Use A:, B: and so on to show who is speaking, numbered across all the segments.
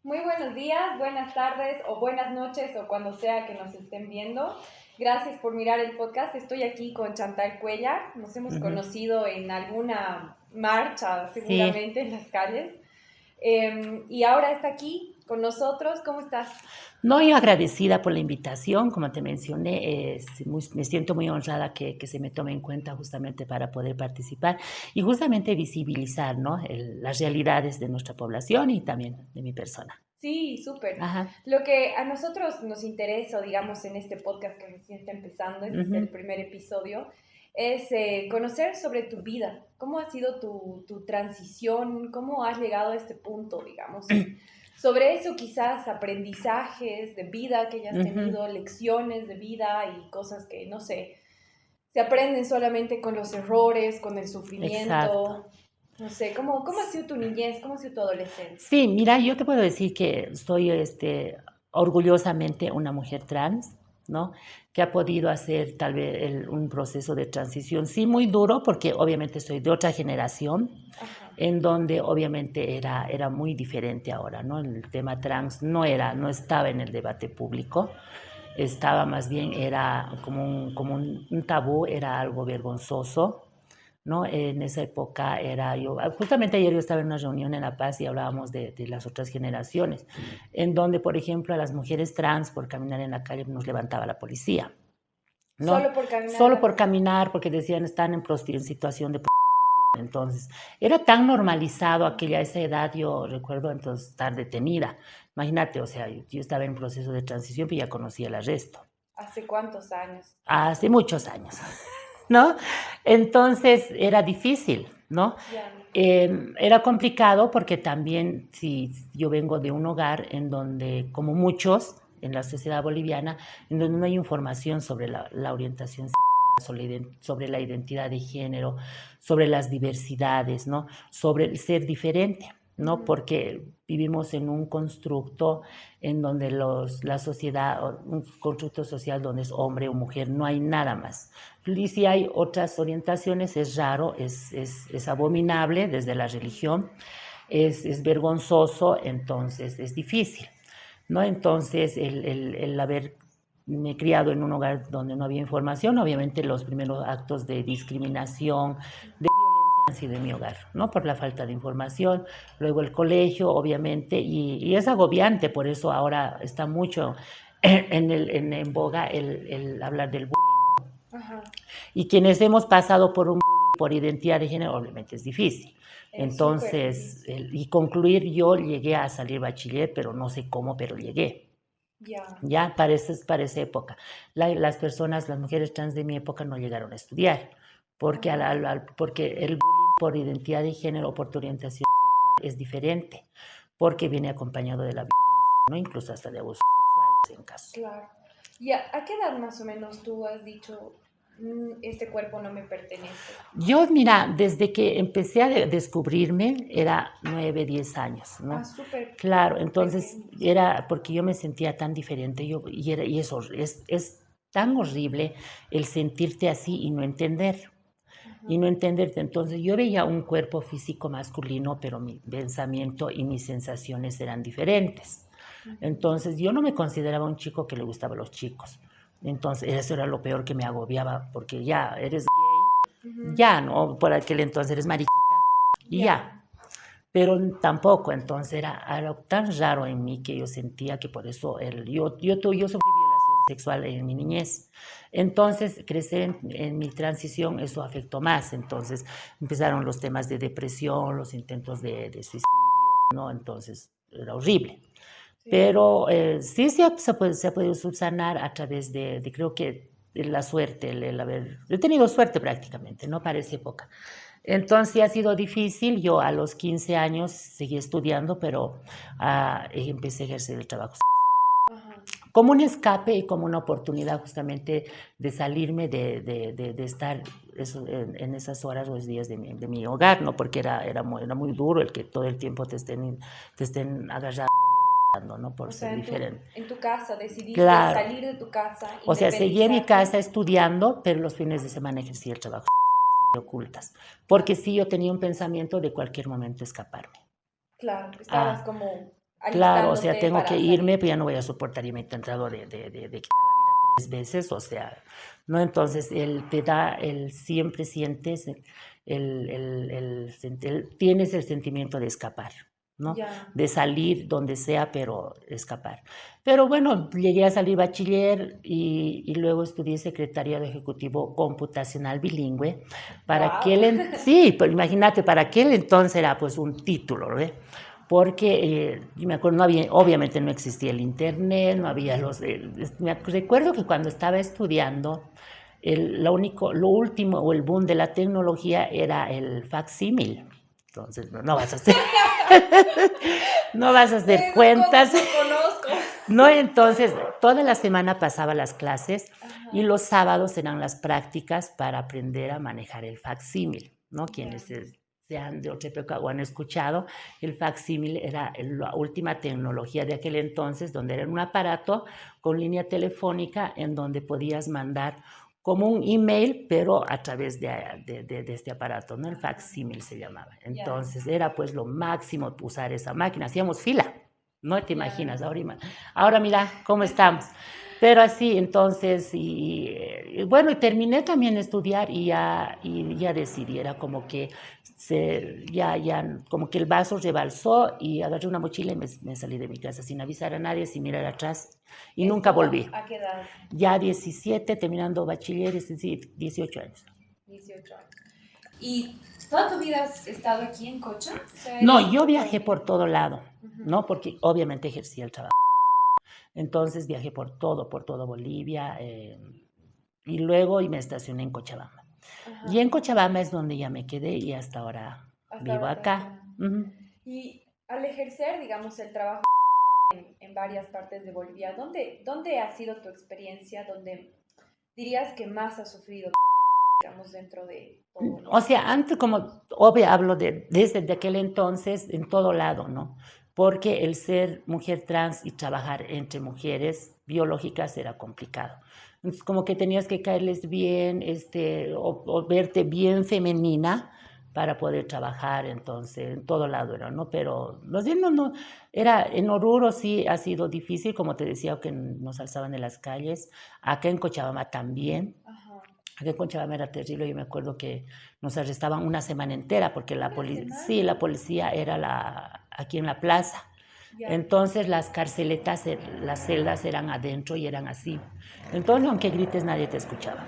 A: Muy buenos días, buenas tardes o buenas noches o cuando sea que nos estén viendo. Gracias por mirar el podcast. Estoy aquí con Chantal Cuellar. Nos hemos
B: Ujú.
A: conocido en alguna marcha,
B: Sí,
A: seguramente en las calles. Y ahora está aquí con nosotros. ¿Cómo estás?
B: no, yo agradecida por la invitación, como te mencioné, me siento muy honrada que se me tome en cuenta justamente para poder participar y justamente visibilizar, ¿no? Las realidades de nuestra población y también de mi persona.
A: Sí, súper.
B: Ajá.
A: Lo que a nosotros nos interesa, digamos, en este podcast que recién está empezando, este es el
B: Ujú.
A: primer episodio, es conocer sobre tu vida. ¿Cómo ha sido tu transición? ¿Cómo has llegado a este punto, digamos? Y sobre eso quizás aprendizajes de vida que hayas
B: Ujú.
A: tenido, lecciones de vida y cosas que, no sé, se aprenden solamente con los errores, con el
B: Exacto.
A: sufrimiento. No sé, ¿cómo ha sido tu niñez? ¿Cómo ha sido tu adolescencia?
B: Sí, mira, yo te puedo decir que soy orgullosamente una mujer trans, ¿no? Que ha podido hacer tal vez un proceso de transición, sí, muy duro, porque obviamente soy de otra generación,
A: Ajá.
B: en donde obviamente era muy diferente ahora, ¿no? El tema trans no estaba en el debate público, estaba más bien, era como un tabú, era algo vergonzoso, ¿no? En esa época era yo, justamente ayer yo estaba en una reunión en La Paz y hablábamos de las otras generaciones, en donde, por ejemplo, a las mujeres trans por caminar en la calle nos levantaba la policía, ¿no?
A: Solo por caminar en
B: Solo
A: la
B: por
A: calle.
B: caminar, porque decían están en situación de prostitución. Entonces, era tan normalizado aquella esa edad, yo recuerdo entonces estar detenida. Imagínate, o sea, yo estaba en proceso de transición, pero ya conocía el arresto.
A: ¿Hace cuántos años?
B: Hace muchos años, ¿no? Entonces era difícil, ¿no?
A: Ya.
B: Era complicado porque también si yo vengo de un hogar en donde, como muchos en la sociedad boliviana, en donde no hay información sobre la orientación sexual, sobre la identidad de género, sobre las diversidades, ¿no? Sobre el ser diferente, ¿no?
A: Ujú.
B: Porque vivimos en un constructo en donde la sociedad, un constructo social donde es hombre o mujer, no hay nada más. Y si hay otras orientaciones, es raro, es abominable desde la religión, es vergonzoso, entonces es difícil, ¿no? Entonces, el haberme criado en un hogar donde no había información, obviamente los primeros actos de discriminación, de violencia han sido en mi hogar, ¿no? Por la falta de información, luego el colegio, obviamente, y es agobiante, por eso ahora está mucho en boga el hablar del bullying.
A: Ajá.
B: Y quienes hemos pasado por un bullying por identidad de género, obviamente es difícil.
A: Es súper
B: Entonces,
A: difícil.
B: y concluir, yo llegué a salir bachiller, pero no sé cómo, pero llegué.
A: Ya.
B: Ya para esa época. Las personas, las mujeres trans de mi época no llegaron a estudiar, porque,
A: Ajá.
B: porque el bullying por identidad de género o por tu orientación sexual es diferente, porque viene acompañado de la violencia, ¿no? Incluso hasta de abusos sexuales en casos.
A: Claro. ¿Y a qué edad más o menos tú has dicho, este cuerpo no me pertenece"?
B: Yo, mira, desde que empecé a descubrirme era 9, 10 años,
A: Ah,
B: ¿no?
A: súper
B: Claro, entonces
A: pequeños.
B: era porque yo me sentía tan diferente, y eso es tan horrible el sentirte así y
A: Ajá.
B: no entenderte. Entonces yo veía un cuerpo físico masculino, pero mi pensamiento y mis sensaciones eran diferentes.
A: Ujú.
B: Entonces yo no me consideraba un chico que le gustaba a los chicos. Entonces eso era lo peor que me agobiaba, porque ya eres
A: Ujú.
B: ya, ¿no? Por aquel entonces eres mariquita y
A: Ya.
B: ya. Pero tampoco, entonces era algo tan raro en mí que yo sentía que por eso yo sufrí violación sexual en mi niñez. Entonces, crecer en mi transición, eso afectó más. Entonces, empezaron los temas de depresión, los intentos de suicidio, ¿no? Entonces, era horrible.
A: Sí.
B: Pero sí se ha podido subsanar a través creo que de la suerte, el haber, he tenido suerte prácticamente, ¿no? Para esa época. Entonces sí ha sido difícil. Yo a los 15 años seguí estudiando, pero empecé a ejercer el trabajo
A: Ajá.
B: como un escape y como una oportunidad justamente de salirme de estar en esas horas o días de mi hogar, ¿no? Porque era muy duro el que todo el tiempo te estén agarrando, violentando, ¿no? Por
A: O
B: ser
A: sea,
B: diferente.
A: en tu casa decidiste
B: Claro.
A: salir de tu casa,
B: O sea, seguí en mi casa
A: independizarte.
B: estudiando, pero los fines de semana ejercía el trabajo sexual, así de ocultas. Porque sí, yo tenía un pensamiento de cualquier momento escaparme.
A: Claro,
B: Ah,
A: estabas como
B: Claro, o sea,
A: alistándote
B: tengo
A: para
B: que
A: salir.
B: irme, pues ya no voy a soportar y me he intentado de quitar la vida 3 veces, o sea, ¿no? Entonces, él te da, él siempre sientes, tienes el sentimiento de escapar, ¿no?
A: Ya,
B: De salir donde sea, pero escapar. Pero bueno, llegué a salir bachiller y luego estudié secretariado ejecutivo computacional bilingüe. Para
A: wow.
B: aquel, sí, pero imagínate, para aquel entonces era pues un título, ¿no? Porque yo me acuerdo, no había, obviamente no existía el internet, no había recuerdo que cuando estaba estudiando, lo último o el boom de la tecnología era el facsímil. Entonces, no vas a hacer, no vas a hacer
A: Esas cosas
B: cuentas.
A: no conozco.
B: No, entonces, toda la semana pasaba las clases y
A: Ajá,
B: los sábados eran las prácticas para aprender a manejar el facsímil, ¿no?
A: ya,
B: Quienes sean de otra época o han escuchado, el facsímil era la última tecnología de aquel entonces, donde era un aparato con línea telefónica en donde podías mandar como un email, pero a través de este aparato, ¿no? El facsímil se llamaba.
A: ya,
B: Entonces, era pues lo máximo usar esa máquina. Hacíamos fila. No te
A: ya.
B: imaginas, ahora mira cómo estamos. Pero así, entonces, bueno, y terminé también de estudiar y ya decidí, era como que como que el vaso rebalsó y agarré una mochila y me salí de mi casa sin avisar a nadie, sin mirar atrás y nunca
A: ¿Esto
B: volví.
A: a qué edad?
B: Ya 17, terminando bachiller, es decir, 18 años.
A: 18 años. ¿Y toda tu vida has estado aquí en Cocha? O sea,
B: No,
A: eres
B: yo viajé
A: cocha.
B: por todo lado,
A: Ujú.
B: ¿no? Porque obviamente ejercía el trabajo. Entonces viajé por todo Bolivia, y luego y me estacioné en Cochabamba. Y
A: Ajá.
B: en Cochabamba es donde ya me quedé y hasta ahora
A: Hasta
B: vivo
A: ahora estás
B: acá.
A: acá.
B: Ujú.
A: Y al ejercer, digamos, el trabajo sexual en varias partes de Bolivia, ¿dónde ha sido tu experiencia? ¿Dónde dirías que más has sufrido violencia, digamos, dentro de todo
B: O
A: lo
B: sea,
A: que has
B: antes,
A: vivido?
B: como obvio, hablo desde aquel entonces, en todo lado, ¿no? Porque el ser mujer trans y trabajar entre mujeres biológicas era complicado. Entonces, como que tenías que caerles bien, o verte bien femenina para poder trabajar, entonces, en todo lado era, ¿no? Pero, no, era, en Oruro sí ha sido difícil, como te decía, que nos alzaban en las calles, acá en Cochabamba también.
A: Ajá.
B: Aquí en Cochabamba era terrible, yo me acuerdo que nos arrestaban una semana entera porque
A: Una
B: sí, la
A: semana.
B: policía era aquí en la plaza.
A: Ya.
B: Entonces las carceletas, las celdas eran adentro y eran así. Entonces aunque grites nadie te escuchaba,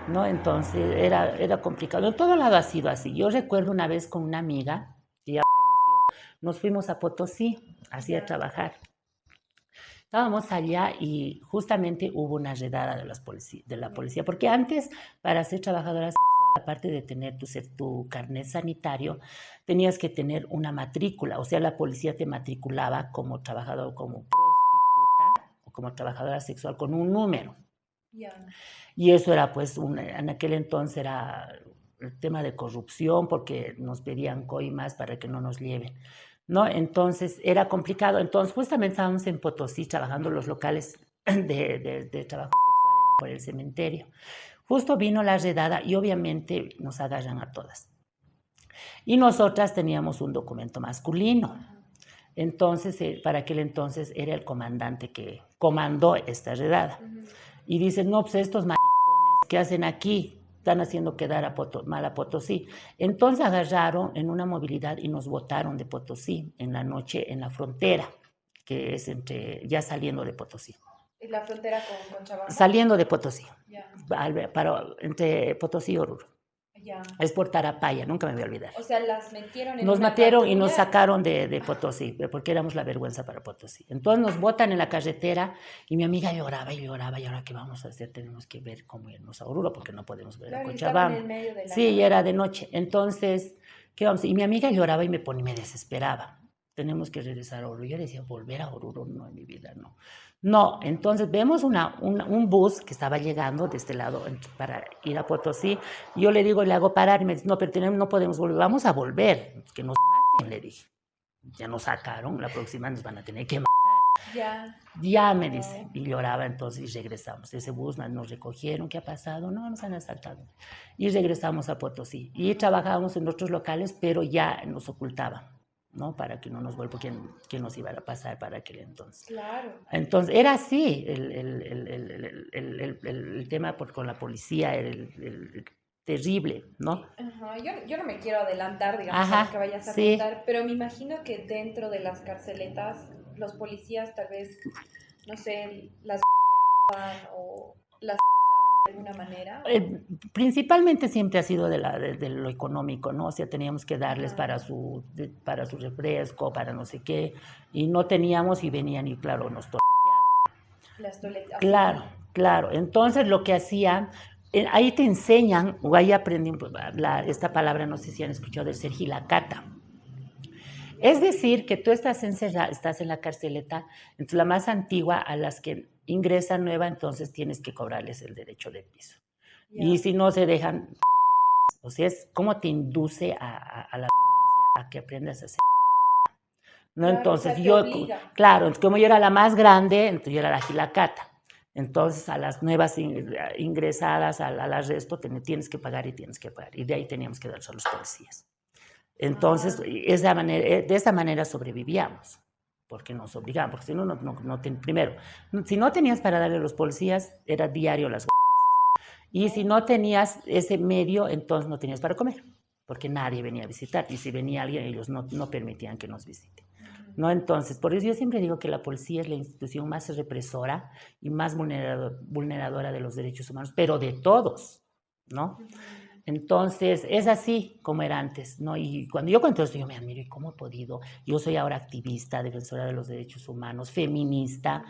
B: ¿no? Entonces era complicado. En todo lado ha sido así. Yo recuerdo una vez con una amiga, que ya falleció, nos fuimos a Potosí, así a
A: Ya.
B: trabajar. Estábamos allá y justamente hubo una redada de la
A: Ya.
B: policía, porque antes, para ser trabajadora sexual, aparte de tener tu carnet sanitario, tenías que tener una matrícula, o sea, la policía te matriculaba como trabajador, como prostituta o como trabajadora sexual con un número.
A: Ya.
B: Y eso era, pues, en aquel entonces era el tema de corrupción, porque nos pedían coimas para que no nos lleven, ¿no? Entonces era complicado. Entonces, justamente estábamos en Potosí trabajando los locales de trabajo sexual eran por el cementerio. Justo vino la redada y obviamente nos agarran a todas. Y nosotras teníamos un documento masculino.
A: Ajá.
B: Entonces, para aquel entonces era el comandante que comandó esta redada.
A: Ujú.
B: Y dicen, no, pues estos maricones, ¿qué hacen aquí? Están haciendo quedar mal a Potosí. Entonces agarraron en una movilidad y nos botaron de Potosí en la noche en la frontera, que es ya saliendo de Potosí.
A: ¿Es la frontera con Chabamba?
B: Saliendo de Potosí,
A: Ya.
B: entre Potosí y Oruro.
A: Ya.
B: Es por Tarapaya, nunca me voy a olvidar.
A: O sea, las metieron en
B: Nos
A: una
B: metieron y nos
A: patrulla.
B: sacaron de Potosí, porque éramos la vergüenza para Potosí. Entonces nos botan en la carretera y mi amiga lloraba y lloraba, y ahora qué vamos a hacer, tenemos que ver cómo irnos a Oruro, porque no podemos ver a
A: Claro, y estaban
B: Cochabamba.
A: en medio de la
B: Sí, y
A: nada.
B: era de noche. Entonces, ¿qué vamos? Y mi amiga lloraba y me desesperaba. Tenemos que regresar a Oruro. Yo decía, volver a Oruro, no, en mi vida, no. No, entonces vemos un bus que estaba llegando de este lado para ir a Potosí. Yo le digo, le hago parar y me dice, no, pero no podemos volver, vamos a volver, que nos maten, le dije. Ya nos sacaron, la próxima nos van a tener que matar.
A: Ya.
B: Ya me dice,
A: Wow.
B: y lloraba entonces y regresamos. Ese bus nos recogieron, ¿qué ha pasado? No, nos han asaltado. Y regresamos a Potosí. Y trabajábamos en otros locales, pero ya nos ocultaban. ¿no? Para que no nos vuelva, ¿quién nos iba a pasar para aquel entonces?
A: Claro.
B: Entonces, era así el tema con la policía, era terrible, ¿no?
A: Ajá. Yo no me quiero adelantar, digamos, a lo que
B: Ajá,
A: vayas a
B: sí.
A: contar, pero me imagino que dentro de las carceletas, los policías tal vez, no sé, las golpeaban o las abusaban de alguna manera.
B: Principalmente siempre ha sido de lo económico, ¿no? O sea, teníamos que darles
A: Ajá.
B: para su refresco, para no sé qué, y no teníamos y venían y claro, nos toleteaban.
A: Las toletas,
B: Claro,
A: así.
B: claro. Entonces lo que hacían, ahí te enseñan, o ahí aprenden esta palabra, no sé si han escuchado, del sergilacata. Es decir, que tú estás encerrada, estás en la carceleta, entonces la más antigua, a las que ingresan nueva, entonces tienes que cobrarles el derecho de piso. Y
A: Ya.
B: si no se dejan, o sea, es como te induce a la violencia, a que aprendas a ser violenta. ¿No?
A: Claro, o
B: Entonces
A: sea, te
B: yo,
A: obliga.
B: claro, como yo era la más grande, entonces yo era la gilacata. Entonces a las nuevas ingresadas al arresto tienes que pagar y tienes que pagar. Y de ahí teníamos que darse a los policías. Entonces,
A: Ah,
B: de esa manera sobrevivíamos, porque nos obligaban, porque si no, primero, si no tenías para darle a los policías, era diario las golpizas. Y si no tenías ese medio, entonces no tenías para comer, porque nadie venía a visitar. Y si venía alguien, ellos no permitían que nos visite. ¿No? Entonces, por eso yo siempre digo que la policía es la institución más represora y más vulneradora de los derechos humanos, pero de todos, ¿no? Entonces, es así como era antes, ¿no? Y cuando yo cuento esto, yo me admiro, ¿y cómo he podido? Yo soy ahora activista, defensora de los derechos humanos, feminista,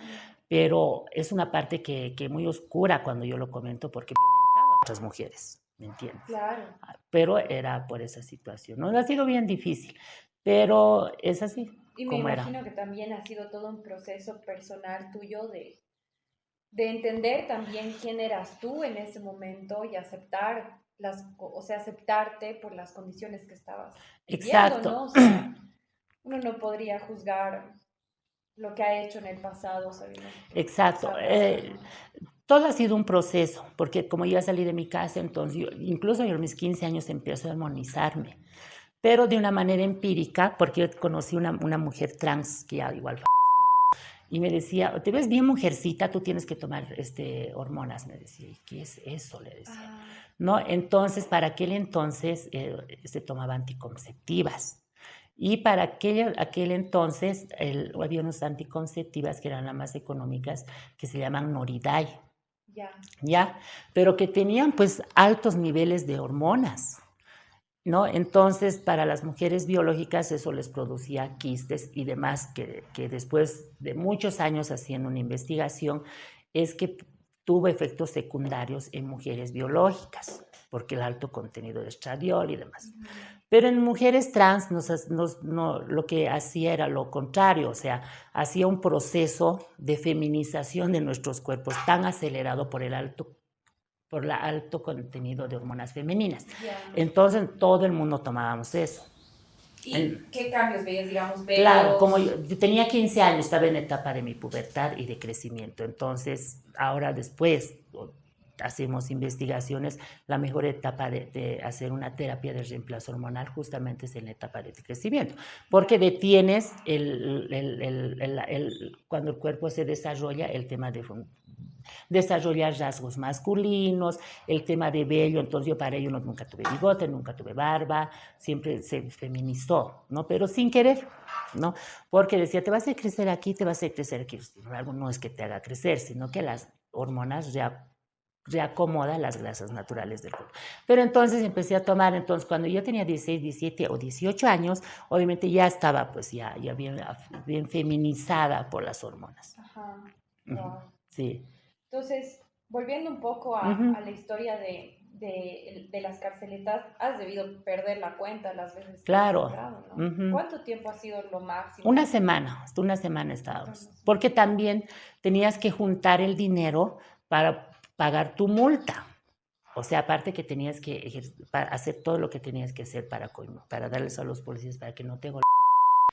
B: pero es una parte que muy oscura cuando yo lo comento porque he violentado a otras mujeres, ¿me entiendes?
A: claro.
B: Pero era por esa situación, ¿no? Ha sido bien difícil, pero es así
A: Y me
B: como era.
A: imagino que también ha sido todo un proceso personal tuyo de entender también quién eras tú en ese momento y aceptar o sea, aceptarte por las condiciones que estabas viviendo,
B: Exacto.
A: ¿no? O sea, uno no podría juzgar lo que ha hecho en el pasado sabiendo que
B: Exacto.
A: quizás no sea, ¿no?
B: Todo ha sido un proceso, porque como yo salí de mi casa, entonces incluso yo a mis 15 años empiezo a armonizarme, pero de una manera empírica, porque yo conocí una mujer trans que ya igual y me decía, te ves bien mujercita, tú tienes que tomar hormonas, me decía. ¿Y qué es eso? Le decía.
A: Ah,
B: ¿No? Entonces, para aquel entonces se tomaba anticonceptivas. Y para aquel entonces había unas anticonceptivas que eran las más económicas, que se llaman Noriday,
A: ya.
B: ¿ya? Pero que tenían pues altos niveles de hormonas. ¿No? Entonces, para las mujeres biológicas eso les producía quistes y demás, que después de muchos años haciendo una investigación, es que tuvo efectos secundarios en mujeres biológicas, porque el alto contenido de estradiol y demás. Pero en mujeres trans lo que hacía era lo contrario, o sea, hacía un proceso de feminización de nuestros cuerpos tan acelerado por el alto contenido de hormonas femeninas.
A: Ya.
B: Entonces todo el mundo tomábamos eso.
A: ¿Y qué cambios veías, digamos,
B: Claro,
A: velos?
B: como yo tenía 15 años, estaba en etapa de mi pubertad y de crecimiento. Entonces, ahora después hacemos investigaciones, la mejor etapa de hacer una terapia de reemplazo hormonal justamente es en la etapa de crecimiento, porque detienes cuando el cuerpo se desarrolla el tema de desarrollar rasgos masculinos, el tema de vello, entonces yo para ello nunca tuve bigote, nunca tuve barba, siempre se feminizó, ¿no? Pero sin querer, ¿no? Porque decía, te vas a hacer crecer aquí, te vas a hacer crecer aquí. Algo no es que te haga crecer, sino que las hormonas reacomodan las grasas naturales del cuerpo. Pero entonces empecé a tomar, entonces cuando yo tenía 16, 17 o 18 años, obviamente ya estaba pues ya bien feminizada por las hormonas.
A: Ajá.
B: Uh -huh.
A: Wow.
B: Sí.
A: Entonces, volviendo un poco a la historia de las carceletas, has debido perder la cuenta las veces que has
B: Claro.
A: entrado, ¿no? ¿Cuánto tiempo ha sido lo máximo?
B: Una semana estábamos, porque también tenías que juntar el dinero para pagar tu multa. O sea, aparte que tenías que hacer todo lo que tenías que hacer para darles a los policías para que no te golpeen.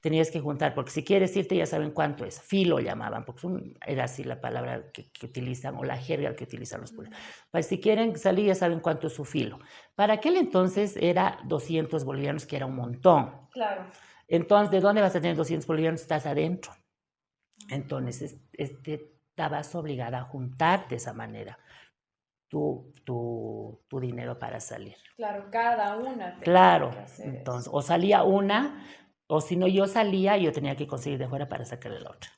B: Tenías que juntar, porque si quieres irte ya saben cuánto es. Filo llamaban, porque era así la palabra que utilizan, o la jerga que utilizan los policías. Pues si quieren salir ya saben cuánto es su filo. Para aquel entonces era 200 bolivianos, que era un montón.
A: Claro.
B: Entonces, ¿de dónde vas a tener 200 bolivianos? Estás adentro. Entonces, estabas obligada a juntar de esa manera tu dinero para salir.
A: Claro, cada una tenía
B: Claro,
A: que hacer
B: entonces,
A: eso.
B: o salía una, o si no yo salía, yo tenía que conseguir de fuera para sacarle la otra.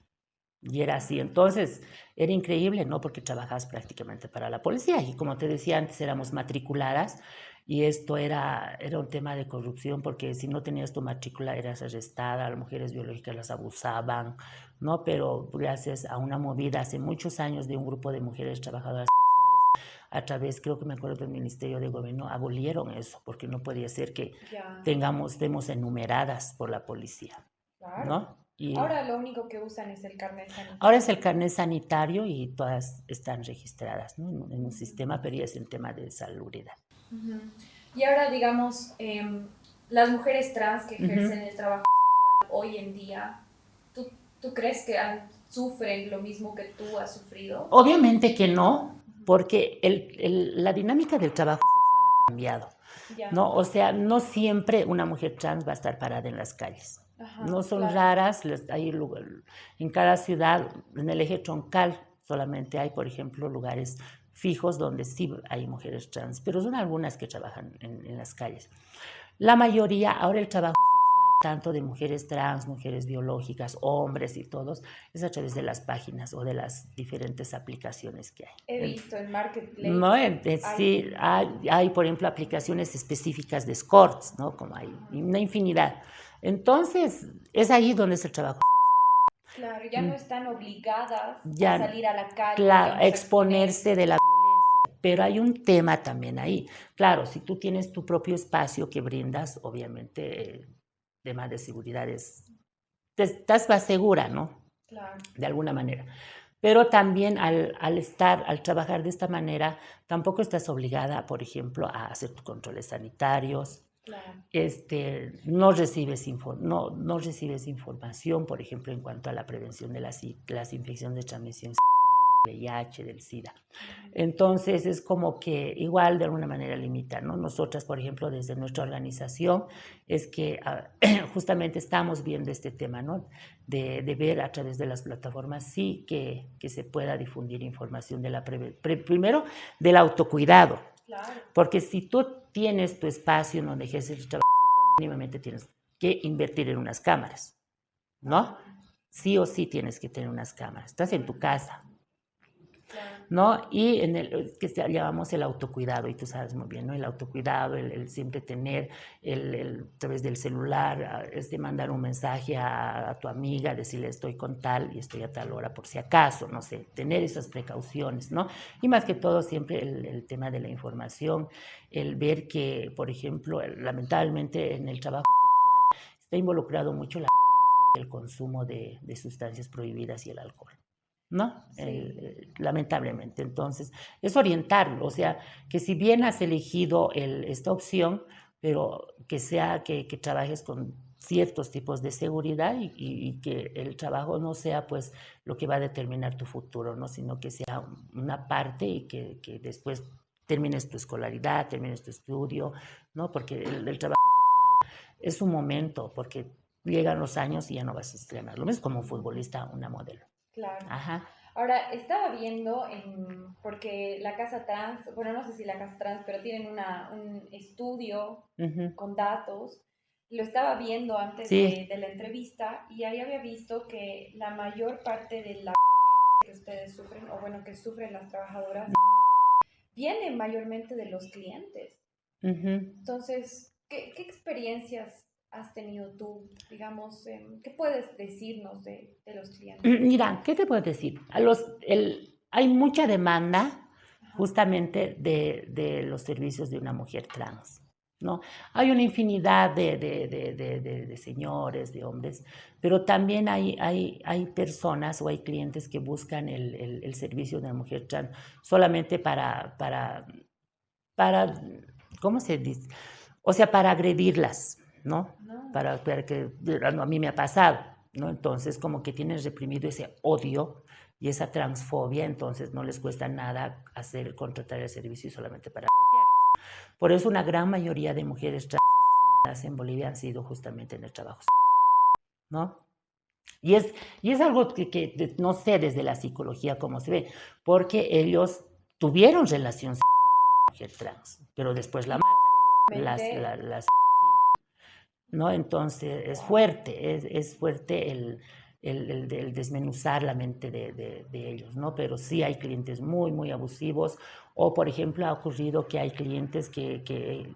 B: Y era así, entonces era increíble, ¿no? Porque trabajabas prácticamente para la policía y como te decía antes éramos matriculadas y esto era un tema de corrupción porque si no tenías tu matrícula eras arrestada, las mujeres biológicas las abusaban, ¿no? Pero gracias a una movida hace muchos años de un grupo de mujeres trabajadoras sexuales, a través, creo que me acuerdo del Ministerio de Gobierno, abolieron eso porque no podía ser que
A: Ya,
B: estemos enumeradas por la policía,
A: claro.
B: ¿no? Y
A: Ahora lo único que usan es el carnet
B: ahora es
A: sanitario.
B: el carnet sanitario y todas están registradas, ¿no? En un sistema, pero ya es el tema de salubridad.
A: Ujú. Y ahora, digamos, las mujeres trans que ejercen
B: Ujú.
A: el trabajo sexual hoy en día, ¿tú crees que sufren lo mismo que tú has sufrido?
B: Obviamente que no, porque la dinámica del trabajo sexual ha cambiado,
A: Ya,
B: ¿no? O sea, no siempre una mujer trans va a estar parada en las calles. No
A: ajá,
B: son
A: claro.
B: raras, hay en cada ciudad, en el eje troncal solamente hay, por ejemplo, lugares fijos donde sí hay mujeres trans, pero son algunas que trabajan en las calles. La mayoría, ahora el trabajo sexual, tanto de mujeres trans, mujeres biológicas, hombres y todos, es a través de las páginas o de las diferentes aplicaciones que hay.
A: He visto en
B: No,
A: Marketplace,
B: sí,
A: hay,
B: hay, por ejemplo, aplicaciones específicas de escorts, ¿no? Como hay una infinidad. Entonces, es ahí donde es el trabajo
A: claro, ya no
B: sexual.
A: están obligadas a
B: Ya,
A: salir a la calle,
B: claro,
A: digamos, a
B: exponerse de
A: exponerse.
B: la violencia, pero hay un tema también ahí. Claro, si tú tienes tu propio espacio que brindas, obviamente, tema de seguridad estás más segura, ¿no?
A: Claro,
B: De alguna manera. Pero también al trabajar de esta manera, tampoco estás obligada, por ejemplo, a hacer tus controles sanitarios.
A: claro.
B: No recibes información, por ejemplo, en cuanto a la prevención de las infecciones de transmisión sexual, del VIH, del SIDA. Entonces es como que igual de alguna manera limita, ¿no? Nosotras, por ejemplo, desde nuestra organización, es que justamente estamos viendo este tema, ¿no? De ver a través de las plataformas, sí que se pueda difundir información de primero del autocuidado,
A: Claro,
B: porque si tú tienes tu espacio en donde ejerces el trabajo sexual, mínimamente tienes que invertir en unas cámaras, ¿no?
A: ajá,
B: Sí o sí tienes que tener unas cámaras. Estás en tu casa,
A: claro.
B: ¿no? Y en el que llamamos el autocuidado, y tú sabes muy bien, ¿no? El autocuidado, el siempre tener, a través del celular, es de mandar un mensaje a tu amiga, decirle estoy con tal y estoy a tal hora por si acaso, no sé, tener esas precauciones, ¿no? Y más que todo siempre el tema de la información, el ver que, por ejemplo, lamentablemente en el trabajo sexual está involucrado mucho la violencia y el consumo de sustancias prohibidas y el alcohol. ¿No?
A: Sí,
B: Lamentablemente. Entonces, es orientarlo, o sea, que si bien has elegido esta opción, pero que sea que trabajes con ciertos tipos de seguridad y que el trabajo no sea pues lo que va a determinar tu futuro, ¿no? Sino que sea una parte y que después termines tu escolaridad, termines tu estudio, ¿no? Porque el trabajo es un momento, porque llegan los años y ya no vas a estrenar. Lo mismo como un futbolista, una modelo.
A: claro.
B: Ajá.
A: Ahora, estaba viendo porque la Casa Trans, bueno, no sé si la Casa Trans, pero tienen un estudio
B: Ujú.
A: con datos. Lo estaba viendo antes
B: Sí,
A: de la entrevista y ahí había visto que la mayor parte de la violencia que ustedes sufren, o bueno, que sufren las trabajadoras, viene mayormente de los clientes.
B: ujú.
A: Entonces, ¿qué experiencias has tenido tú, digamos, qué puedes decirnos de los clientes?
B: Mira, ¿qué te puedo decir? Hay mucha demanda
A: Ajá,
B: justamente de los servicios de una mujer trans, ¿no? Hay una infinidad de señores, de hombres, pero también hay personas o hay clientes que buscan el servicio de una mujer trans solamente para, ¿cómo se dice? O sea, para agredirlas, ¿no?
A: no,
B: Para que, a mí me ha pasado, ¿no? Entonces, como que tienen reprimido ese odio y esa transfobia, entonces no les cuesta nada contratar el servicio solamente para golpear. Por eso una gran mayoría de mujeres trans asesinadas en Bolivia han sido justamente en el trabajo sexual. ¿no? Y es algo que no sé desde la psicología cómo se ve, porque ellos tuvieron relación sexual con la mujer trans, pero después la matan, las ¿no? Entonces es fuerte, es fuerte el desmenuzar la mente de ellos, ¿no? Pero sí hay clientes muy, muy abusivos, o por ejemplo ha ocurrido que hay clientes que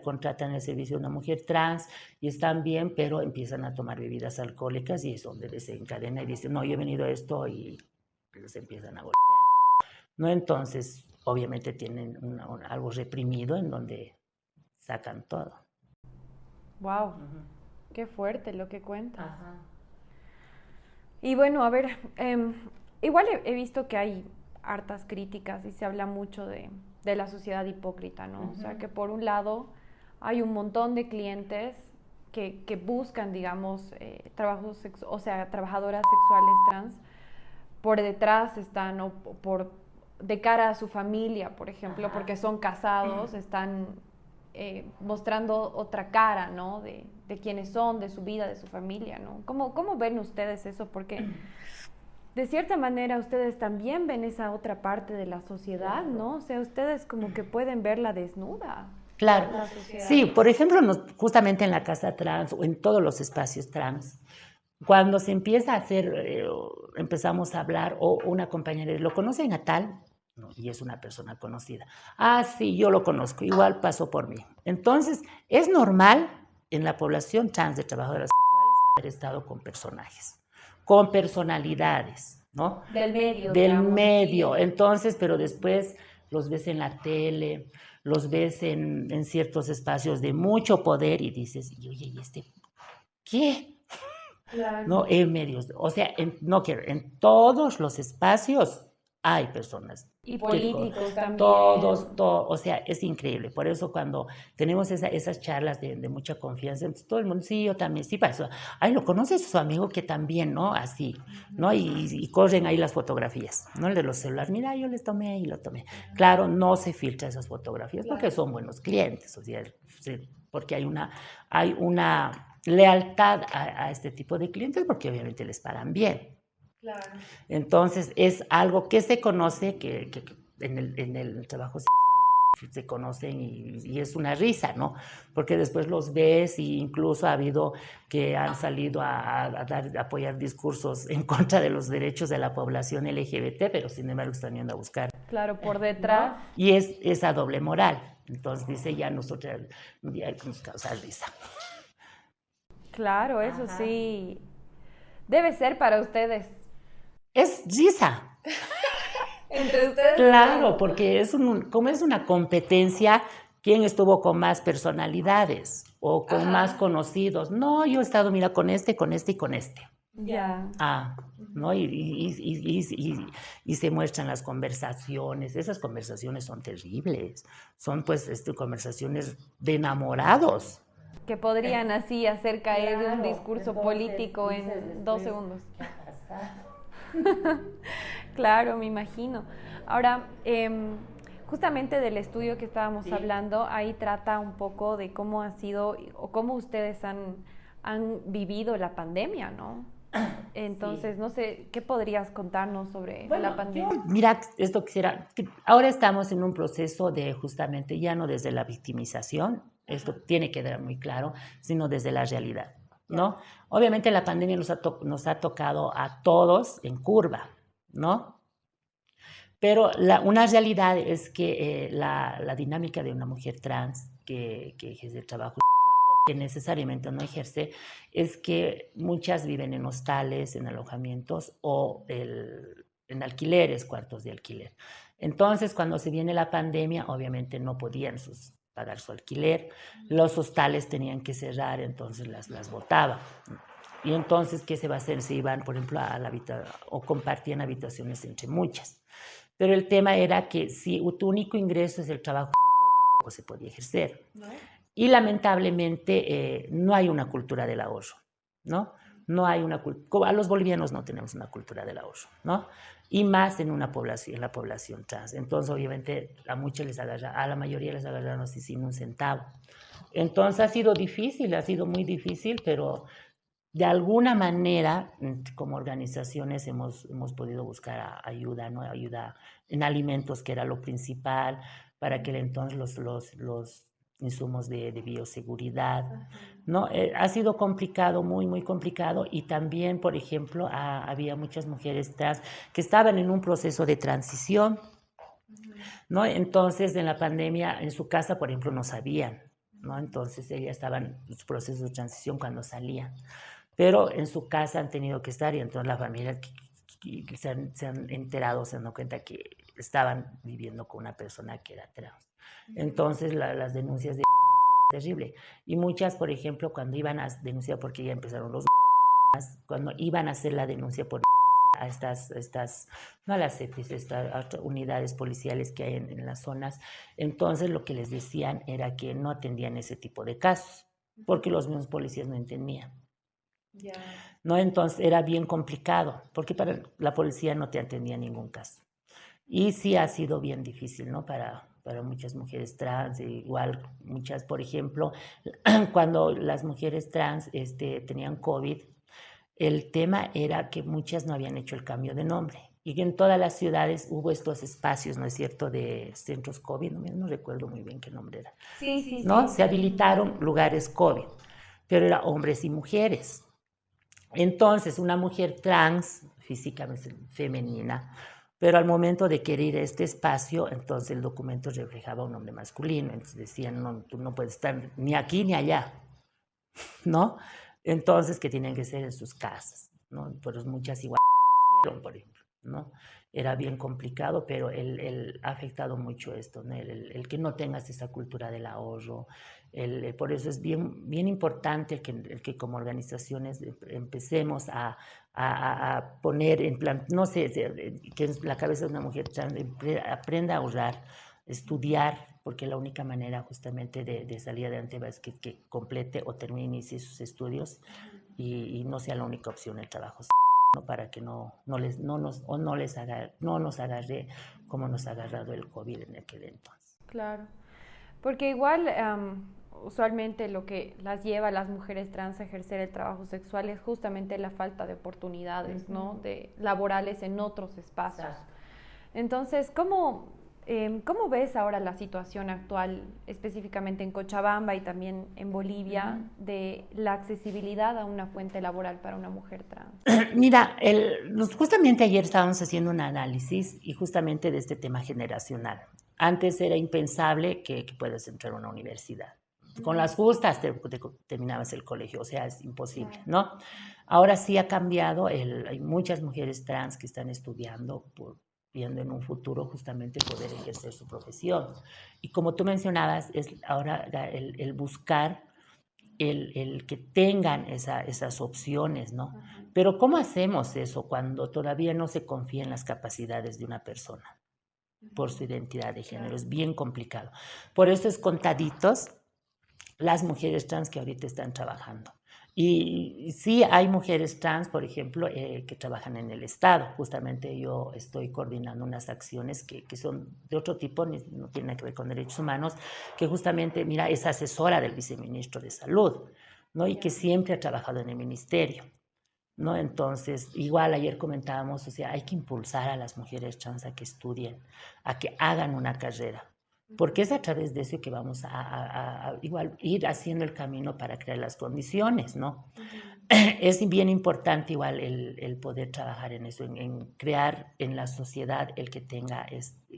B: contratan el servicio de una mujer trans y están bien, pero empiezan a tomar bebidas alcohólicas y es donde desencadena y dicen, no, yo he venido a esto y se empiezan a golpear, ¿no? Entonces, obviamente tienen algo reprimido en donde sacan todo.
A: Wow, qué fuerte lo que cuentas. Ajá. Y bueno, a ver, igual he visto que hay hartas críticas y se habla mucho de la sociedad hipócrita, ¿no? O sea, que por un lado hay un montón de clientes que buscan, digamos, trabajadoras sexuales trans, por detrás están, o de cara a su familia, por ejemplo, porque son casados, están mostrando otra cara, ¿no? De quiénes son, de su vida, de su familia, ¿no? ¿Cómo ven ustedes eso? Porque de cierta manera ustedes también ven esa otra parte de la sociedad, ¿no? O sea, ustedes como que pueden verla desnuda.
B: Claro, sí, por ejemplo, justamente en la casa trans o en todos los espacios trans, cuando se empieza a hacer, empezamos a hablar, o una compañera, ¿lo conocen a tal? No, y es una persona conocida. Ah, sí, yo lo conozco, igual pasó por mí. Entonces, es normal en la población trans de trabajadoras sexuales haber estado con personajes, con personalidades, ¿no?
A: Del medio.
B: Del
A: digamos,
B: medio.
A: sí.
B: Entonces, pero después los ves en la tele, los ves en ciertos espacios de mucho poder y dices, y oye, ¿y este qué?
A: Claro.
B: ¿No? En medios, o sea, en todos los espacios hay personas.
A: Y políticos también.
B: Todos, o sea, es increíble. Por eso cuando tenemos esas charlas de mucha confianza, entonces todo el mundo, sí, yo también, sí, para eso. Ay, lo conoces a su amigo que también, ¿no? Así, ¿no? Y corren ahí las fotografías, ¿no? El de los celulares, mira, yo les tomé y lo tomé. Claro, no se filtra esas fotografías porque son buenos clientes, o sea, porque hay una lealtad a este tipo de clientes porque obviamente les pagan bien.
A: Claro.
B: Entonces es algo que se conoce, que en el trabajo sexual se conocen y es una risa, ¿no? Porque después los ves e incluso ha habido que han salido a apoyar discursos en contra de los derechos de la población LGBT, pero sin embargo están yendo a buscar.
A: Claro, por detrás.
B: ¿No? Y es esa doble moral. Entonces dice ya nosotros, un día nos causa risa.
A: Claro, eso sí. Debe ser para ustedes.
B: Es risa.
A: Entre ustedes.
B: Claro, porque como es una competencia, ¿quién estuvo con más personalidades o con más conocidos? No, yo he estado, mira, con este, con este y con este.
A: Ya.
B: ¿No? Y se muestran las conversaciones. Esas conversaciones son terribles. Son, pues, conversaciones de enamorados.
A: Que podrían así hacer caer un discurso político en
B: después,
A: 2 segundos. Claro, me imagino. Ahora, justamente del estudio que estábamos hablando, ahí trata un poco de cómo ha sido o cómo ustedes han vivido la pandemia, ¿no? Entonces, no sé, ¿qué podrías contarnos sobre la pandemia?
B: Mira, esto quisiera, ahora estamos en un proceso de justamente, ya no desde la victimización, esto tiene que quedar muy claro, sino desde la realidad, ¿no? Obviamente la pandemia nos ha tocado a todos en curva, ¿no? Pero una realidad es que la dinámica de una mujer trans que ejerce el trabajo que necesariamente no ejerce, es que muchas viven en hostales, en alojamientos o en alquileres, cuartos de alquiler. Entonces, cuando se viene la pandemia, obviamente no podían pagar su alquiler, los hostales tenían que cerrar, entonces las botaban. Y entonces, ¿qué se va a hacer? Se iban, por ejemplo, o compartían habitaciones entre muchas. Pero el tema era que si tu único ingreso es el trabajo, tampoco se podía ejercer. ¿No? Y lamentablemente no hay una cultura del ahorro, ¿no? No hay a los bolivianos no tenemos una cultura del ahorro, ¿no? Y más en la población trans. Entonces, obviamente, a la mayoría les agarraron así sin un centavo. Entonces, ha sido muy difícil, pero de alguna manera, como organizaciones, hemos podido buscar ayuda, ¿no? Ayuda en alimentos, que era lo principal, para aquel entonces los insumos de bioseguridad, ¿no? Ha sido complicado, muy, muy complicado, y también, por ejemplo, había muchas mujeres trans que estaban en un proceso de transición, ¿no? Entonces, en la pandemia, en su casa, por ejemplo, no sabían, ¿no? Entonces, ellas estaban en su proceso de transición cuando salían, pero en su casa han tenido que estar, y entonces la familia que se han enterado, se han dado cuenta que estaban viviendo con una persona que era trans. Entonces, las denuncias de violencia eran terribles. Y muchas, por ejemplo, cuando iban a denunciar, porque ya empezaron los golpes, cuando iban a hacer la denuncia por a estas, no a las EPIs, estas unidades policiales que hay en las zonas, entonces lo que les decían era que no atendían ese tipo de casos, porque los mismos policías no entendían.
A: Yeah.
B: ¿No? Entonces era bien complicado, porque para la policía no te atendía ningún caso. Y sí ha sido bien difícil, ¿no? Para muchas mujeres trans, igual muchas, por ejemplo, cuando las mujeres trans tenían COVID, el tema era que muchas no habían hecho el cambio de nombre, y que en todas las ciudades hubo estos espacios, ¿no es cierto?, de centros COVID, no recuerdo muy bien qué nombre era,
A: Sí.
B: ¿no? Se habilitaron lugares COVID, pero eran hombres y mujeres. Entonces, una mujer trans, físicamente femenina, pero al momento de querer ir a este espacio, entonces el documento reflejaba un hombre masculino, entonces decían, no, tú no puedes estar ni aquí ni allá, ¿no? Entonces, que tienen que ser en sus casas, ¿no? Pero muchas igual fallecieron, por ejemplo, ¿no? Era bien complicado, pero él ha afectado mucho esto, ¿no? El que no tengas esa cultura del ahorro, por eso es bien importante el que como organizaciones empecemos a poner en plan, no sé, que en la cabeza de una mujer trans aprenda a ahorrar, estudiar, porque la única manera justamente de salir adelante es que complete o termine sus estudios, y no sea la única opción el trabajo, ¿no? Para que no nos agarre como nos ha agarrado el COVID en aquel entonces.
A: Claro, porque igual usualmente lo que las lleva a las mujeres trans a ejercer el trabajo sexual es justamente la falta de oportunidades, ¿no? De laborales en otros espacios.
B: Exacto.
A: Entonces, ¿cómo ves ahora la situación actual, específicamente en Cochabamba y también en Bolivia, de la accesibilidad a una fuente laboral para una mujer trans?
B: Mira, justamente ayer estábamos haciendo un análisis, y justamente de este tema generacional. Antes era impensable que puedas entrar a una universidad. Con las justas terminabas el colegio, o sea, es imposible, ¿no? Ahora sí ha cambiado, hay muchas mujeres trans que están estudiando viendo en un futuro justamente poder ejercer su profesión. Y como tú mencionabas, es ahora el buscar el que tengan esas opciones, ¿no? Pero ¿cómo hacemos eso cuando todavía no se confía en las capacidades de una persona por su identidad de género? Es bien complicado. Por eso es contaditos las mujeres trans que ahorita están trabajando. Y sí hay mujeres trans, por ejemplo, que trabajan en el Estado. Justamente yo estoy coordinando unas acciones que son de otro tipo, no tienen que ver con derechos humanos, que justamente, mira, es asesora del viceministro de Salud, ¿no? Y que siempre ha trabajado en el ministerio, ¿no? Entonces, igual ayer comentábamos, o sea, hay que impulsar a las mujeres trans a que estudien, a que hagan una carrera, porque es a través de eso que vamos a igual ir haciendo el camino para crear las condiciones, ¿no? Es bien importante igual el poder trabajar en eso, en crear en la sociedad el que tenga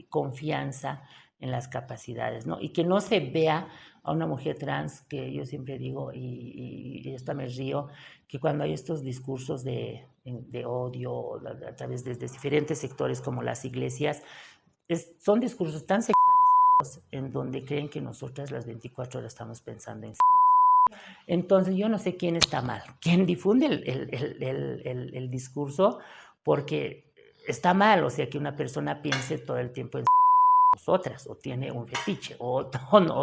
B: confianza en las capacidades, ¿no? Y que no se vea a una mujer trans, que yo siempre digo, y esto me río, que cuando hay estos discursos de odio a través de diferentes sectores como las iglesias, son discursos tan sexualizados en donde creen que nosotras las 24 horas estamos pensando en sexo. Entonces yo no sé quién está mal, quién difunde el discurso, porque está mal, o sea, que una persona piense todo el tiempo en sexo sobre nosotras, o tiene un fetiche, o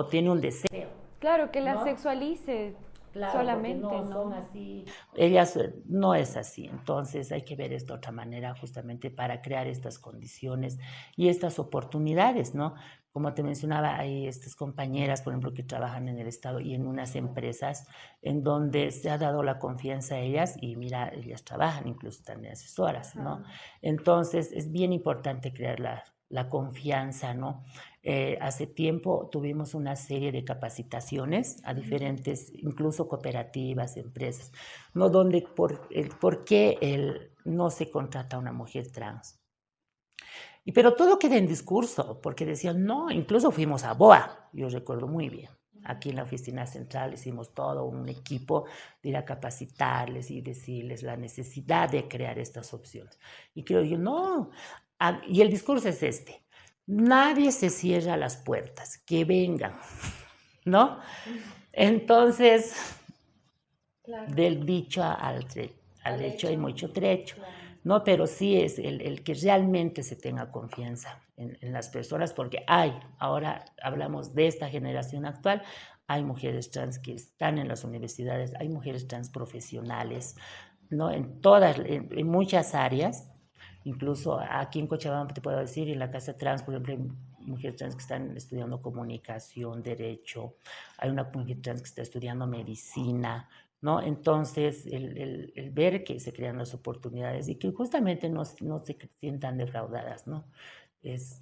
B: tiene un deseo.
A: Claro, que la
B: ¿no?
A: sexualice
B: Claro,
A: solamente,
B: porque no
A: ¿no?
B: son así. Ellas no es así. Entonces hay que ver esto de otra manera justamente para crear estas condiciones y estas oportunidades, ¿no? Como te mencionaba, hay estas compañeras, por ejemplo, que trabajan en el Estado y en unas empresas en donde se ha dado la confianza a ellas y mira, ellas trabajan, incluso están de asesoras, ¿no? Entonces es bien importante crear la confianza, ¿no? Hace tiempo tuvimos una serie de capacitaciones a diferentes, incluso cooperativas, empresas, ¿no? Donde por qué no se contrata a una mujer trans. Pero todo queda en discurso, porque decían, no, incluso fuimos a BOA, yo recuerdo muy bien. Aquí en la oficina central hicimos todo un equipo de ir a capacitarles y decirles la necesidad de crear estas opciones. Y creo yo, no, y el discurso es este, nadie se cierra las puertas, que vengan, ¿no? Entonces, claro, del dicho al hecho hay mucho trecho, claro, ¿no? Pero sí es el que realmente se tenga confianza en las personas, porque ahora hablamos de esta generación actual, hay mujeres trans que están en las universidades, hay mujeres trans profesionales, ¿no? En muchas áreas, incluso aquí en Cochabamba te puedo decir, en la Casa Trans, por ejemplo, hay mujeres trans que están estudiando comunicación, derecho, hay una mujer trans que está estudiando medicina, ¿no? Entonces, el ver que se crean las oportunidades y que justamente no se sientan defraudadas, ¿no?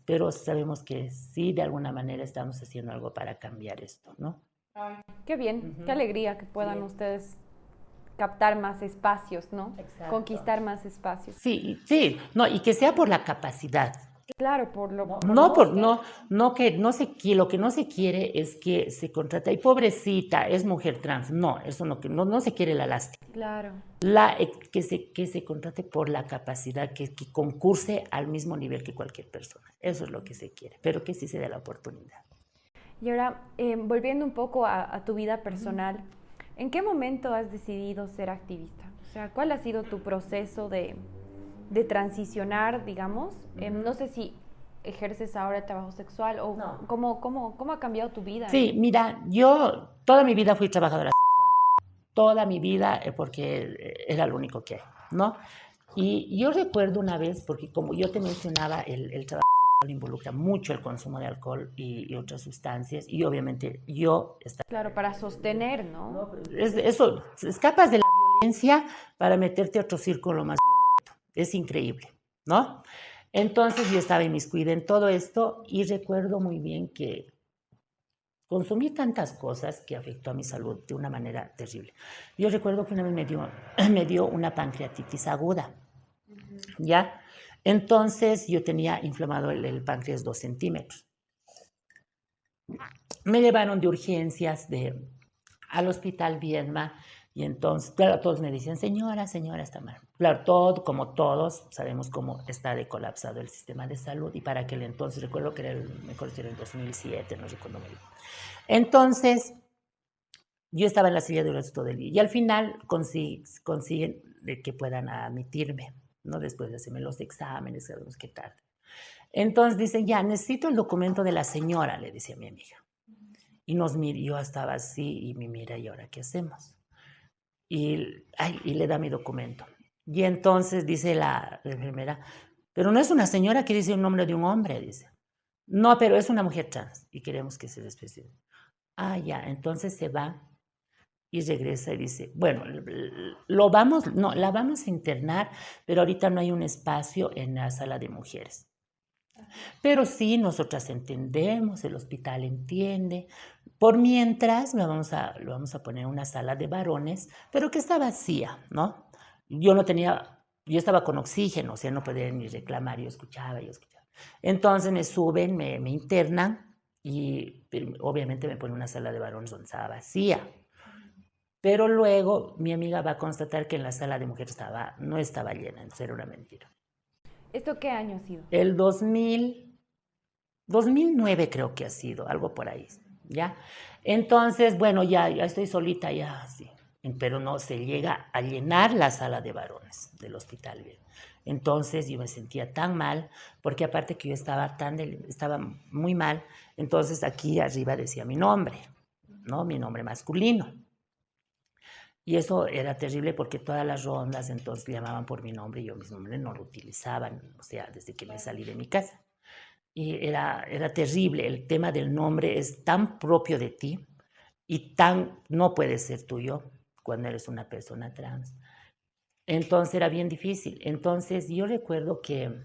B: Pero sabemos que sí, de alguna manera estamos haciendo algo para cambiar esto, ¿no?
A: Ay, qué bien, qué alegría que puedan ustedes captar más espacios, ¿no? Exacto. Conquistar más espacios.
B: Sí, sí, no, y que sea por la capacidad.
A: Claro, por lo
B: lo que no se quiere es que se contrate, y pobrecita, es mujer trans. No, eso no se quiere la lástima.
A: Claro.
B: Que se contrate por la capacidad, que concurse al mismo nivel que cualquier persona. Eso es lo que se quiere, pero que sí se dé la oportunidad.
A: Y ahora, volviendo un poco a tu vida personal, ¿en qué momento has decidido ser activista? O sea, ¿cuál ha sido tu proceso de transicionar, digamos? No sé si ejerces ahora el trabajo sexual o no. ¿Cómo ha cambiado tu vida?
B: Sí, mira, yo toda mi vida fui trabajadora sexual. Toda mi vida, porque era lo único que hay, ¿no? Y yo recuerdo una vez, porque como yo te mencionaba, el trabajo sexual involucra mucho el consumo de alcohol y otras sustancias, y obviamente yo estaba...
A: Claro, para sostener, ¿no?
B: Eso, escapas de la violencia para meterte a otro círculo más violento. Es increíble, ¿no? Entonces yo estaba inmiscuida en todo esto y recuerdo muy bien que consumí tantas cosas que afectó a mi salud de una manera terrible. Yo recuerdo que una vez me dio una pancreatitis aguda, ¿ya? Entonces yo tenía inflamado el páncreas 2 centímetros. Me llevaron de urgencias al hospital Viedma y entonces, claro, todos me decían, señora, está mal. Claro, como todos, sabemos cómo está de colapsado el sistema de salud y para aquel entonces, recuerdo que era el 2007, no recuerdo muy bien. Entonces, yo estaba en la silla de ruedas todo el día y al final consiguen que puedan admitirme, ¿no? Después de hacerme los exámenes, sabemos qué tal. Entonces dicen, ya, necesito el documento de la señora, le decía a mi amiga. Y yo estaba así y me mira, ¿y ahora qué hacemos? Y le da mi documento. Y entonces dice la enfermera, pero no es una señora que dice un nombre de un hombre, dice. No, pero es una mujer trans y queremos que se despecie. Ya, entonces se va y regresa y dice, bueno, la vamos a internar, pero ahorita no hay un espacio en la sala de mujeres. Pero sí, nosotras entendemos, el hospital entiende. Por mientras, lo vamos a poner en una sala de varones, pero que está vacía, ¿no? Yo estaba con oxígeno, o sea, no podía ni reclamar, yo escuchaba. Entonces me suben, me internan y obviamente me ponen una sala de varones donde estaba vacía. Pero luego mi amiga va a constatar que en la sala de mujeres no estaba llena, entonces era una mentira.
A: ¿Esto qué año ha sido?
B: El 2009 creo que ha sido, algo por ahí, ¿ya? Entonces, bueno, ya estoy solita, ya, sí. Pero no se llega a llenar la sala de varones del hospital. Entonces yo me sentía tan mal, porque aparte que yo estaba muy mal, entonces aquí arriba decía mi nombre, ¿no? Mi nombre masculino. Y eso era terrible porque todas las rondas entonces llamaban por mi nombre y yo mi nombre no lo utilizaban, o sea, desde que me salí de mi casa. Y era terrible, el tema del nombre es tan propio de ti y tan no puede ser tuyo cuando eres una persona trans. Entonces era bien difícil. Entonces yo recuerdo que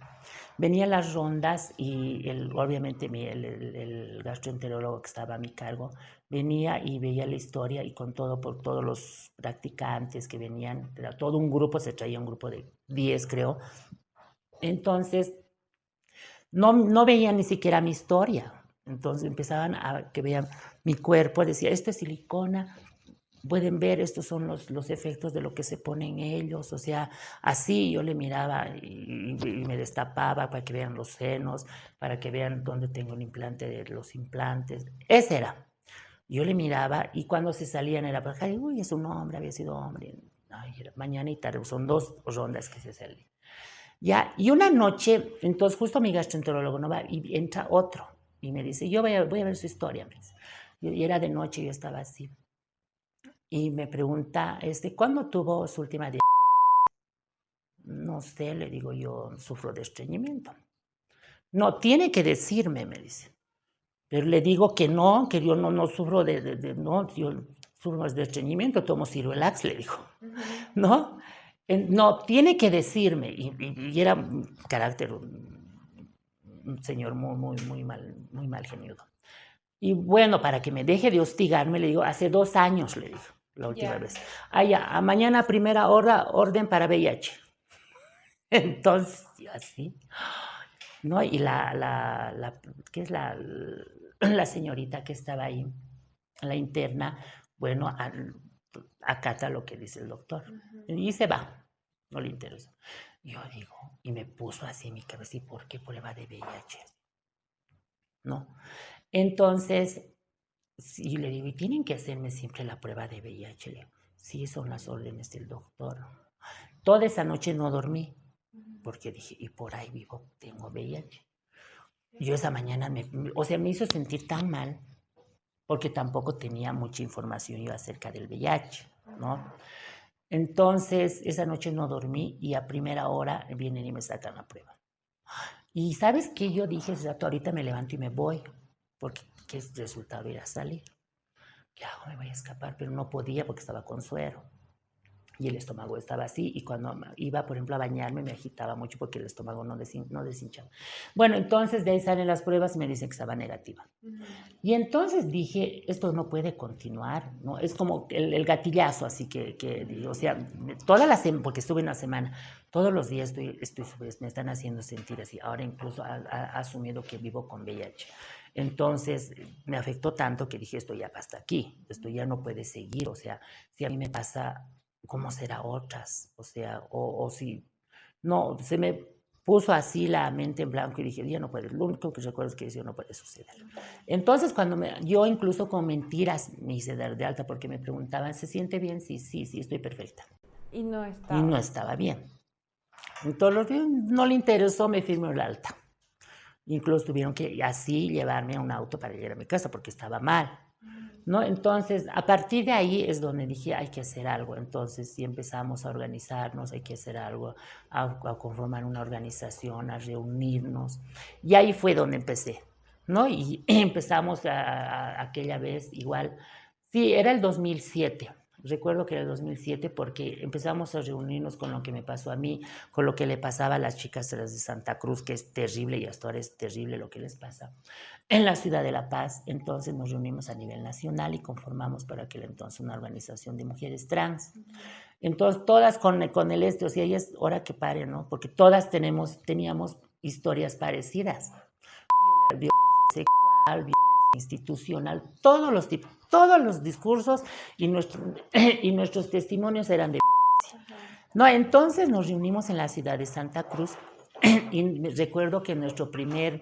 B: venían las rondas y obviamente el gastroenterólogo que estaba a mi cargo venía y veía la historia y con todo, por todos los practicantes que venían, era todo un grupo, se traía un grupo de 10 creo. Entonces no veían ni siquiera mi historia. Entonces empezaban a que vean mi cuerpo, decía, esto es silicona, pueden ver, estos son los efectos de lo que se ponen ellos, o sea, así yo le miraba y me destapaba para que vean los senos, para que vean dónde tengo el implante de los implantes, ese era. Yo le miraba y cuando se salían era para acá, uy, es un hombre, había sido hombre. Ay, era mañana y tarde, son 2 rondas que se salen. Ya, y una noche, entonces justo mi gastroenterólogo no va y entra otro y me dice, yo voy a ver su historia. Me dice. Y era de noche, yo estaba así. Y me pregunta, ¿cuándo tuvo su última diarrea? No sé, le digo, yo sufro de estreñimiento. No, tiene que decirme, me dice. Pero le digo que yo no sufro no, yo sufro de estreñimiento, tomo Cirelax, le digo, ¿no? No, tiene que decirme. Y era un carácter, un señor muy mal geniudo. Y bueno, para que me deje de hostigarme, le digo, hace 2 años, le digo, la última vez. Ah, ya, a mañana a primera hora, orden para VIH. Entonces, yo así, ¿no? Y ¿qué es la señorita que estaba ahí, la interna? Bueno, acata lo que dice el doctor. Y se va, no le interesa. Yo digo, y me puso así en mi cabeza, ¿y por qué prueba de VIH? ¿No? Entonces, sí, le digo, y tienen que hacerme siempre la prueba de VIH. Le digo, sí, son las órdenes del doctor. Toda esa noche no dormí, porque dije, y por ahí vivo, tengo VIH. Yo esa mañana, me hizo sentir tan mal, porque tampoco tenía mucha información yo acerca del VIH, ¿no? Entonces, esa noche no dormí y a primera hora vienen y me sacan la prueba. Y ¿sabes qué? Yo dije, ahorita me levanto y me voy, porque qué resultado iba a salir. ¿Qué hago? Me voy a escapar, pero no podía porque estaba con suero. Y el estómago estaba así, y cuando iba, por ejemplo, a bañarme me agitaba mucho porque el estómago no deshinchaba. Bueno, entonces de ahí salen las pruebas y me dicen que estaba negativa. Y entonces dije, esto no puede continuar, ¿no? Es como el gatillazo, así o sea, toda la semana, porque estuve una semana, todos los días me están haciendo sentir así. Ahora incluso ha asumido que vivo con VIH. Entonces me afectó tanto que dije, esto ya basta aquí, esto ya no puede seguir, o sea, si a mí me pasa, ¿cómo será otras? O sea, o si, no, se me puso así la mente en blanco y dije, ya no puede, lo único que recuerdo es que eso no puede suceder. Entonces, yo incluso con mentiras me hice dar de alta porque me preguntaban, ¿se siente bien? Sí, estoy perfecta.
A: Y no estaba.
B: Y no estaba bien. Entonces, no le interesó, me firmó el alta. Incluso tuvieron que así llevarme a un auto para llegar a mi casa porque estaba mal, ¿no? Entonces, a partir de ahí es donde dije, hay que hacer algo. Entonces, sí empezamos a organizarnos, hay que hacer algo, a conformar una organización, a reunirnos. Y ahí fue donde empecé, ¿no? Y empezamos aquella vez igual, sí, era el 2007. Recuerdo que era el 2007 porque empezamos a reunirnos con lo que me pasó a mí, con lo que le pasaba a las chicas de Santa Cruz, que es terrible y hasta ahora es terrible lo que les pasa, en la ciudad de La Paz. Entonces nos reunimos a nivel nacional y conformamos por aquel entonces una organización de mujeres trans. Entonces todas con el o sea, ya es hora que pare, ¿no? Porque todas teníamos historias parecidas. Violencia sexual, violencia institucional, todos los tipos, todos los discursos y nuestros testimonios eran de violencia. No, entonces nos reunimos en la ciudad de Santa Cruz y recuerdo que nuestro primer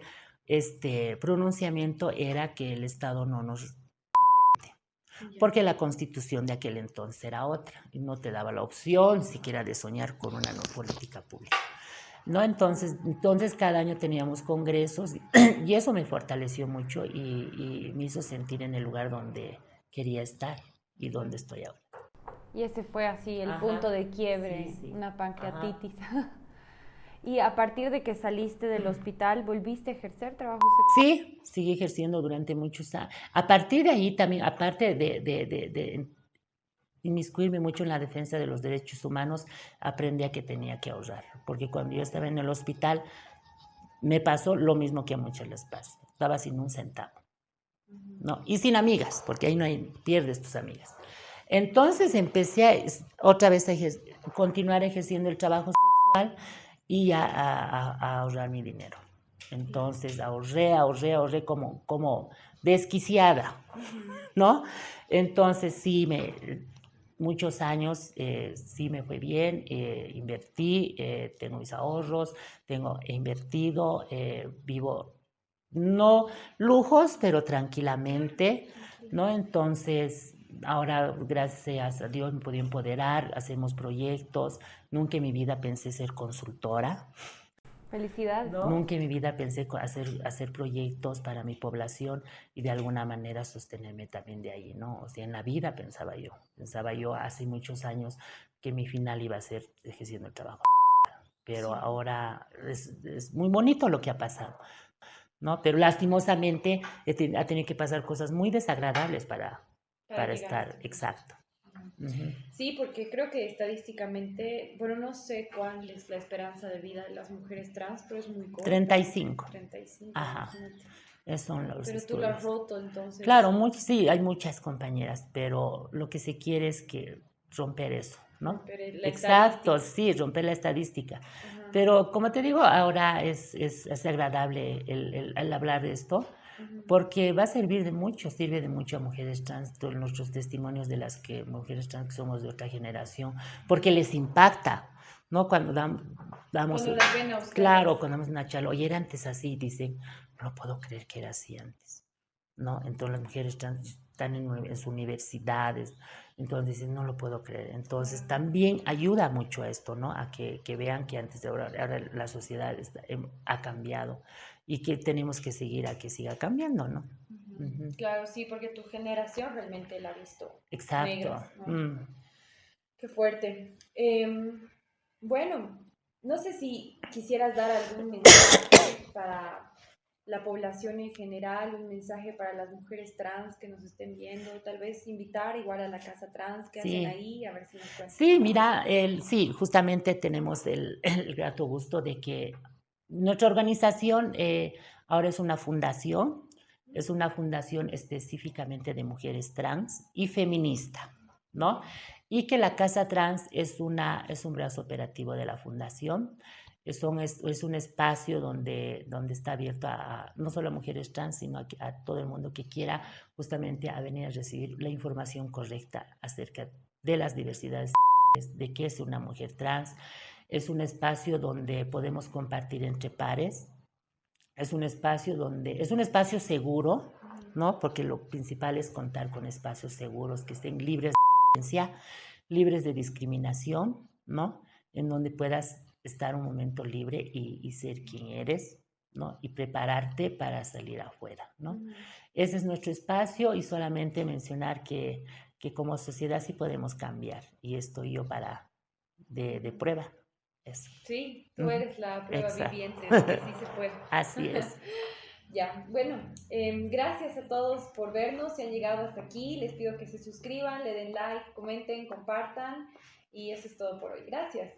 B: pronunciamiento era que el Estado no nos violente, porque la constitución de aquel entonces era otra y no te daba la opción siquiera de soñar con una no política pública. ¿No? Entonces cada año teníamos congresos y eso me fortaleció mucho y me hizo sentir en el lugar donde quería estar y donde estoy ahora.
A: Y ese fue así el punto de quiebre,
B: sí.
A: una pancreatitis. Y a partir de que saliste del hospital, ¿volviste a ejercer trabajo sexual?
B: Sí, sigue ejerciendo durante muchos años. A partir de ahí también, aparte de inmiscuirme mucho en la defensa de los derechos humanos, aprendí a que tenía que ahorrar, porque cuando yo estaba en el hospital me pasó lo mismo que a muchas les pasa, estaba sin un centavo, ¿no? Y sin amigas, porque ahí no hay, pierdes tus amigas. Entonces empecé otra vez a continuar ejerciendo el trabajo sexual y a ahorrar mi dinero. Entonces ahorré como desquiciada, ¿no? Entonces sí, muchos años sí me fue bien, invertí, tengo mis ahorros, he invertido, vivo, no lujos, pero tranquilamente, ¿no? Entonces, ahora, gracias a Dios, me puedo empoderar, hacemos proyectos. Nunca en mi vida pensé ser consultora.
A: Felicidades.
B: ¿No? Nunca en mi vida pensé hacer proyectos para mi población y de alguna manera sostenerme también de ahí, ¿no? O sea, en la vida pensaba yo hace muchos años que mi final iba a ser ejerciendo el trabajo sexual, pero sí. Ahora es muy bonito lo que ha pasado, ¿no? Pero lastimosamente ha tenido que pasar cosas muy desagradables para estar, exacto.
A: Uh-huh. Sí, porque creo que estadísticamente, bueno, no sé cuál es la esperanza de vida de las mujeres trans, pero es muy corta.
B: 35.
A: 35,
B: ajá. Esos son los
A: pero
B: estudios.
A: tú lo has roto, entonces.
B: Claro, sí, hay muchas compañeras, pero lo que se quiere es que romper eso, ¿no?
A: Romper la
B: exacto, sí, romper la estadística. Uh-huh. Pero como te digo, ahora es agradable el hablar de esto, uh-huh. Porque va a servir de mucho, sirve de mucho a mujeres trans, todos nuestros testimonios de las que mujeres trans que somos de otra generación, porque les impacta, ¿no? Cuando damos...
A: Cuando las ven a ustedes.
B: Claro, cuando damos una charla, oye, era antes así, dicen, no puedo creer que era así antes, ¿no? Entonces las mujeres trans están en sus universidades, entonces dicen, no lo puedo creer. Entonces también ayuda mucho a esto, ¿no? A que vean que antes de ahora la sociedad ha cambiado y que tenemos que seguir a que siga cambiando, ¿no?
A: Uh-huh. Uh-huh. Claro, sí, porque tu generación realmente la ha visto.
B: Exacto.
A: Negra, ¿no? Qué fuerte. Bueno, no sé si quisieras dar algún mensaje para la población en general, un mensaje para las mujeres trans que nos estén viendo, tal vez invitar igual a la casa trans, que hacen ahí, a ver si nos cuentan.
B: Sí, mira, sí, justamente tenemos el grato gusto de que nuestra organización ahora es una fundación específicamente de mujeres trans y feminista, ¿no? Y que la Casa Trans es un brazo operativo de la fundación. Es un espacio donde está abierto no solo a mujeres trans, sino a todo el mundo que quiera justamente a venir a recibir la información correcta acerca de las diversidades sexuales, de qué es una mujer trans. Es un espacio donde podemos compartir entre pares. Es un espacio seguro, ¿no? Porque lo principal es contar con espacios seguros que estén libres de violencia, libres de discriminación, ¿no? En donde puedas estar un momento libre y ser quien eres, ¿no? Y prepararte para salir afuera, ¿no? Uh-huh. Ese es nuestro espacio y solamente mencionar que como sociedad sí podemos cambiar y estoy yo de prueba. Eso.
A: Sí, tú eres la prueba viviente de que sí se puede.
B: Así es.
A: Ya, bueno, gracias a todos por vernos, si han llegado hasta aquí, les pido que se suscriban, le den like, comenten, compartan y eso es todo por hoy. Gracias.